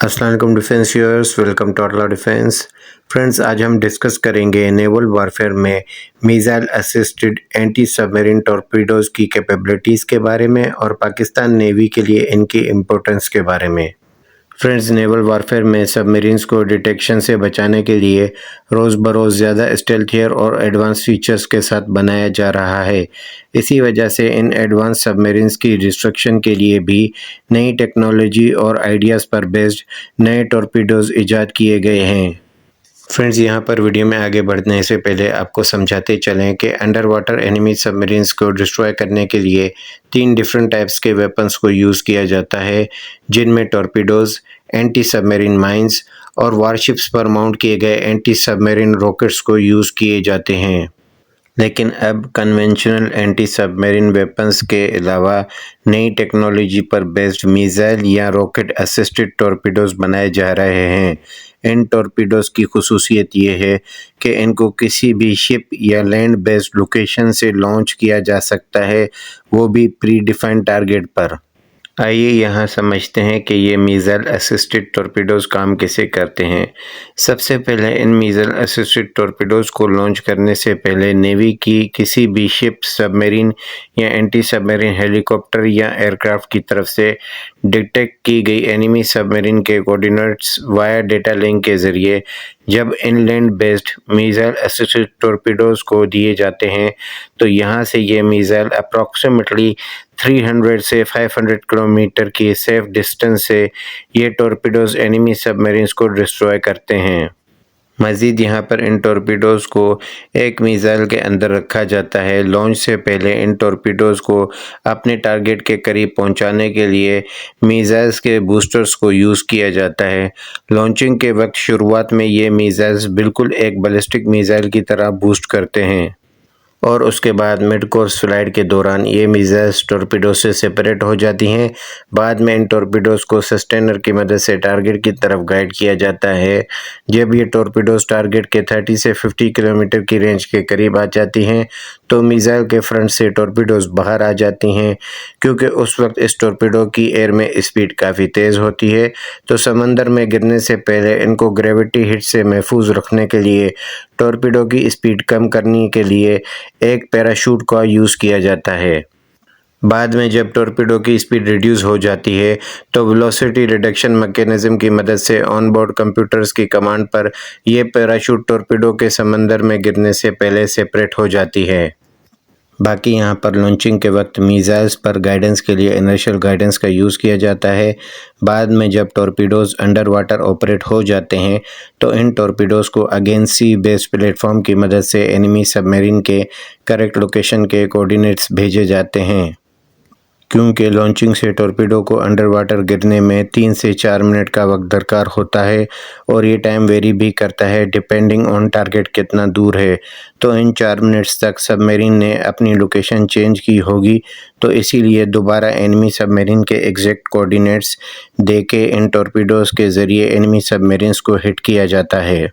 अस्सलाम वालेकुम defence viewers, welcome to आर्ला डिफेंस। फ्रेंड्स, आज हम डिस्कस करेंगे नेवल वारफेयर में missile assisted anti submarine torpedoes की कैपेबिलिटीज़ के बारे में और पाकिस्तान नेवी के लिए इनकी इम्पोर्टेंस के बारे में। फ्रेंड्स, नेवल वारफेयर में सबमरीन्स को डिटेक्शन से बचाने के लिए रोज़ बरोज़ ज़्यादा स्टेल्थियर और एडवांस फीचर्स के साथ बनाया जा रहा है। इसी वजह से इन एडवांस सबमरीन्स की डिस्ट्रक्शन के लिए भी नई टेक्नोलॉजी और आइडियाज़ पर बेस्ड नए टॉर्पीडोज़ ईजाद किए गए हैं। फ्रेंड्स, यहाँ पर वीडियो में आगे बढ़ने से पहले आपको समझाते चलें कि अंडर वाटर एनिमी सबमरीन्स को डिस्ट्रॉय करने के लिए 3 डिफरेंट टाइप्स के वेपन्स को यूज़ किया जाता है, जिनमें टॉर्पीडोज़, एंटी सबमरीन माइंस और वारशिप्स पर माउंट किए गए एंटी सबमरीन रॉकेट्स को यूज़ किए जाते हैं। लेकिन अब कन्वेंशनल एंटी सबमरीन वेपन्स के अलावा नई टेक्नोलॉजी पर बेस्ड मिसाइल या रॉकेट असिस्टेड टॉर्पीडोज़ बनाए जा रहे हैं। इन टॉर्पीडोज़ की खुसूसियत ये है कि इनको किसी भी शिप या लैंड बेस्ड लोकेशन से लॉन्च किया जा सकता है, वो भी प्री डिफाइंड टारगेट पर। आइए यहाँ समझते हैं कि ये मिसाइल असिस्टेड टॉर्पीडोज़ काम कैसे करते हैं। सबसे पहले इन मिसाइल असिस्टेड टॉर्पीडोज़ को लॉन्च करने से पहले नेवी की किसी भी शिप, सबमरीन या एंटी सबमरीन हेलीकॉप्टर या एयरक्राफ्ट की तरफ से डिटेक्ट की गई एनिमी सबमरीन के कोऑर्डिनेट्स वाया डेटा लिंक के ज़रिए जब इनलैंड बेस्ड मिसाइल असिस्टेड टॉर्पीडोज़ को दिए जाते हैं, तो यहाँ से ये मिसाइल अप्रॉक्सीमेटली 300 से 500 किलोमीटर की सेफ डिस्टेंस से ये टॉर्पीडोज़ एनिमी सबमरीन्स को डिस्ट्रॉय करते हैं। मज़ीद यहाँ पर इन टॉर्पीडोज़ को एक मिसाइल के अंदर रखा जाता है। लॉन्च से पहले इन टॉर्पीडोज़ को अपने टारगेट के करीब पहुँचाने के लिए मिसाइल्स के बूस्टर्स को यूज़ किया जाता है। लॉन्चिंग के वक्त शुरुआत में ये मिसाइल्स बिल्कुल एक बैलिस्टिक मिसाइल की तरह बूस्ट करते हैं और उसके बाद मिड कोर्स फ्लाइट के दौरान ये मिसाइल्स टॉर्पीडो से सेपरेट हो जाती हैं। बाद में इन टॉर्पीडोज़ को सस्टेनर की मदद से टारगेट की तरफ गाइड किया जाता है। जब ये टॉर्पीडोज़ टारगेट के 30 से 50 किलोमीटर की रेंज के करीब आ जाती हैं, तो मिसाइल के फ्रंट से टॉर्पीडोज़ बाहर आ जाती हैं। क्योंकि उस वक्त इस टॉर्पीडो की एयर में स्पीड काफ़ी तेज़ होती है, तो समंदर में गिरने से पहले इनको ग्रेविटी हिट से महफूज रखने के लिए टॉर्पीडो की स्पीड कम करने के लिए एक पैराशूट का यूज़ किया जाता है। बाद में जब टॉर्पीडो की स्पीड रिड्यूस हो जाती है, तो वेलोसिटी रिडक्शन मैकेनिज्म की मदद से ऑन बोर्ड कंप्यूटर्स की कमांड पर यह पैराशूट टॉर्पीडो के समंदर में गिरने से पहले सेपरेट हो जाती है। बाकी यहाँ पर लॉन्चिंग के वक्त मिसाइल्स पर गाइडेंस के लिए इनर्शियल गाइडेंस का यूज़ किया जाता है। बाद में जब टॉर्पीडोज़ अंडर वाटर ऑपरेट हो जाते हैं, तो इन टॉर्पीडोज़ को अगेन सी बेस्ड प्लेटफॉर्म की मदद से एनिमी सबमरीन के करेक्ट लोकेशन के कोऑर्डिनेट्स भेजे जाते हैं। क्योंकि लॉन्चिंग से टॉर्पीडो को अंडर वाटर गिरने में 3 से 4 मिनट का वक्त दरकार होता है और ये टाइम वेरी भी करता है डिपेंडिंग ऑन टारगेट कितना दूर है। तो इन 4 मिनट्स तक सबमरीन ने अपनी लोकेशन चेंज की होगी, तो इसीलिए दोबारा एनिमी सबमरीन के एग्जैक्ट कोऑर्डिनेट्स देके इन टॉर्पीडोज़ के ज़रिए एनिमी सबमरीन्स को हिट किया जाता है।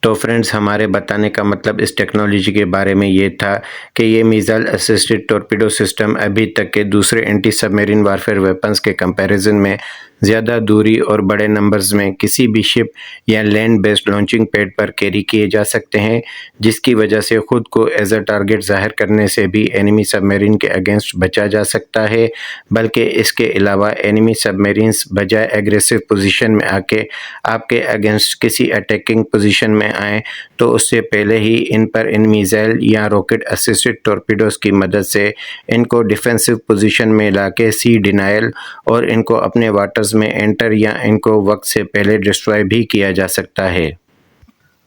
तो फ्रेंड्स, हमारे बताने का मतलब इस टेक्नोलॉजी के बारे में ये था कि ये मिसाइल असिस्टेड टॉर्पीडो सिस्टम अभी तक के दूसरे एंटी सबमरीन वारफेयर वेपन्स के कंपैरिजन में ज़्यादा दूरी और बड़े नंबर्स में किसी भी शिप या लैंड बेस्ड लॉन्चिंग पैड पर कैरी किए जा सकते हैं, जिसकी वजह से ख़ुद को एज अ टारगेट ज़ाहिर करने से भी एनिमी सबमरीन के अगेंस्ट बचा जा सकता है। बल्कि इसके अलावा एनिमी सबमरीन्स बजाय एग्रेसिव पोजीशन में आके आपके अगेंस्ट किसी अटैकिंग पोजीशन में आए, तो उससे पहले ही इन पर इन मिसाइल या रॉकेट असिस्टेड टॉर्पीडोज़ की मदद से इनको डिफेंसिव पोजीशन में लाके सी डिनायल और इनको अपने वाटर्स में एंटर या इनको वक्त से पहले डिस्ट्रॉय भी किया जा सकता है।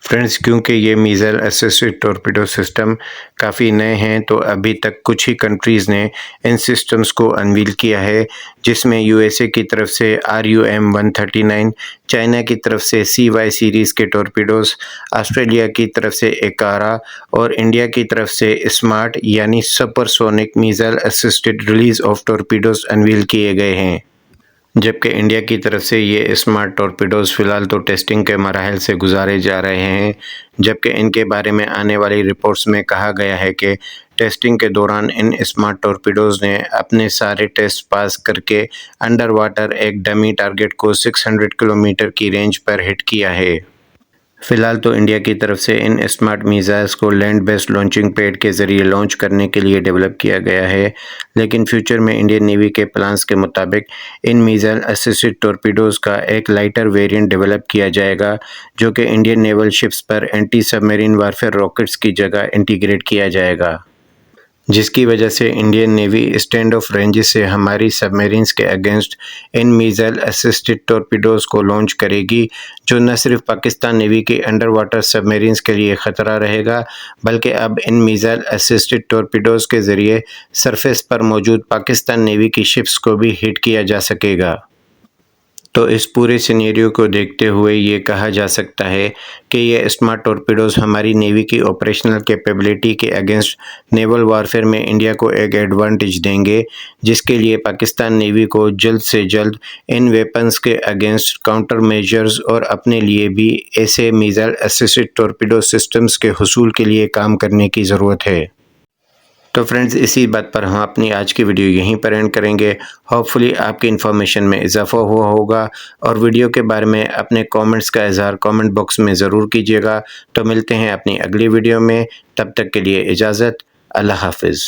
फ्रेंड्स, क्योंकि ये मिसाइल असिस्टेड टॉर्पीडो सिस्टम काफ़ी नए हैं, तो अभी तक कुछ ही कंट्रीज़ ने इन सिस्टम्स को अनवील किया है, जिसमें यूएसए की तरफ से RUM-139, चाइना की तरफ से CY सीरीज़ के टॉर्पीडोज़, ऑस्ट्रेलिया की तरफ से एकारा और इंडिया की तरफ से स्मार्ट यानी supersonic missile assisted release of torpedoes unveil किए गए हैं। जबकि इंडिया की तरफ से ये स्मार्ट टॉर्पीडोज़ फ़िलहाल तो टेस्टिंग के मराहल से गुजारे जा रहे हैं, जबकि इनके बारे में आने वाली रिपोर्ट्स में कहा गया है कि टेस्टिंग के दौरान इन स्मार्ट टॉर्पीडोज़ ने अपने सारे टेस्ट पास करके अंडर वाटर एक डमी टारगेट को 600 किलोमीटर की रेंज पर हिट किया है। फिलहाल तो इंडिया की तरफ से इन स्मार्ट मिसाइल्स को लैंड बेस्ड लॉन्चिंग पैड के ज़रिए लॉन्च करने के लिए डेवलप किया गया है, लेकिन फ्यूचर में इंडियन नेवी के प्लान्स के मुताबिक इन मिसाइल असिस्टेड टॉर्पीडोज़ का एक लाइटर वेरिएंट डेवलप किया जाएगा, जो कि इंडियन नेवल शिप्स पर एंटी सबमरीन वारफेयर रॉकेट्स की जगह इंटीग्रेट किया जाएगा, जिसकी वजह से Indian navy stand of range से हमारी सबमरीन्स के अगेंस्ट इन मिसाइल असिस्टेड टॉर्पीडोज़ को लॉन्च करेगी, जो न सिर्फ पाकिस्तान नेवी के अंडर वाटर सबमरीन्स के लिए ख़तरा रहेगा, बल्कि अब इन मिसाइल असिस्टेड टॉर्पीडोज़ के ज़रिए सरफेस पर मौजूद पाकिस्तान नेवी की शिप्स को भी हिट किया जा सकेगा। तो इस पूरे सिनेरियो को देखते हुए ये कहा जा सकता है कि ये स्मार्ट टॉर्पीडोज़ हमारी नेवी की ऑपरेशनल कैपेबिलिटी के अगेंस्ट नेवल वारफेयर में इंडिया को एक एडवांटेज देंगे, जिसके लिए पाकिस्तान नेवी को जल्द से जल्द इन वेपन्स के अगेंस्ट काउंटर मेजर्स और अपने लिए भी ऐसे मिसाइल असिस्टेड टॉर्पीडो सिस्टम्स के हुसूल के लिए काम करने की ज़रूरत है। तो फ्रेंड्स, इसी बात पर हम अपनी आज की वीडियो यहीं पर एंड करेंगे। होपफुली आपकी इन्फॉर्मेशन में इजाफा हुआ होगा और वीडियो के बारे में अपने कमेंट्स का इजहार कमेंट बॉक्स में ज़रूर कीजिएगा। तो मिलते हैं अपनी अगली वीडियो में, तब तक के लिए इजाज़त। अल्लाह हाफिज़।